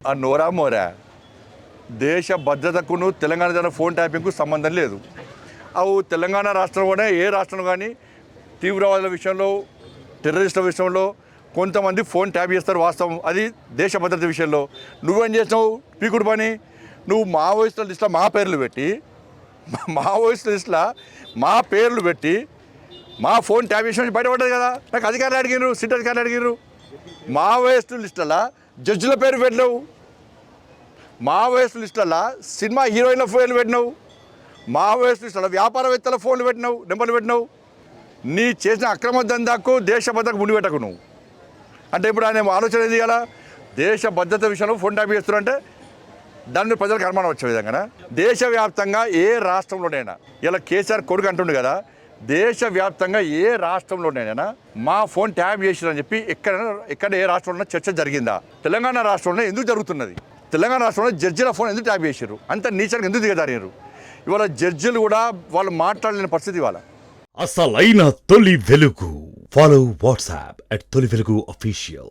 ఆ నోరా మోరా దేశ భద్రతకును తెలంగాణ జన ఫోన్ ట్యాపింగ్కు సంబంధం లేదు. అవు తెలంగాణ రాష్ట్రంలోనే ఏ రాష్ట్రంలో కానీ తీవ్రవాదుల విషయంలో టెర్రరిస్టుల విషయంలో కొంతమంది ఫోన్ ట్యాప్ చేస్తారు, వాస్తవం. అది దేశ భద్రత విషయంలో. నువ్వేం చేసినావు పీకుడు పని? నువ్వు మావోయిస్టుల లిస్టులో మా పేర్లు పెట్టి మా పేర్లు పెట్టి మా ఫోన్ ట్యాప్ చేసిన బయటపడ్డది కదా. నాకు అధికారులు అడిగినారు, సిట్ అధికారులు అడిగినారు. మావోయిస్టు లిస్టుల జడ్జిల పేరు పెట్టినావు, మావోయిస్టు లిస్టుల సినిమా హీరోయిన్ల ఫోన్లు పెట్టినావు, మావోయిస్టు లిస్టుల వ్యాపారవేత్తల ఫోన్లు పెట్టినావు, నెంబర్లు పెట్టినావు. నీ చేసిన అక్రమ దందాకు దేశ భద్రతకు ముడి పెట్టకు నువ్వు. అంటే ఇప్పుడు ఆయన ఆలోచన ఏది కదా, దేశ భద్రత విషయంలో ఫోన్ ట్యాప్ చేస్తున్నారంటే దాని మీద ప్రజలకు అనుమానం వచ్చే విధంగా దేశవ్యాప్తంగా ఏ రాష్ట్రంలోనైనా, ఇలా కేసీఆర్ కొడుకు అంటుండు కదా, దేశవ్యాప్తంగా ఏ రాష్ట్రంలోనైనా మా ఫోన్ ట్యాప్ చేసిరని చెప్పి ఎక్కడ ఏ రాష్ట్రంలో చర్చ జరిగిందా? తెలంగాణ రాష్ట్రంలో ఎందుకు జరుగుతున్నది? తెలంగాణ రాష్ట్రంలో జడ్జిల ఫోన్ ఎందుకు ట్యాప్ చేసారు? అంత నీచంగా ఎందుకు దిగజారారు? ఇవాళ జడ్జిలు కూడా వాళ్ళు మాట్లాడలేని పరిస్థితి. ఇవాళ అసలైన తొలి వెలుగు. ఫాలో వాట్సాప్ @తొలి వెలుగు official.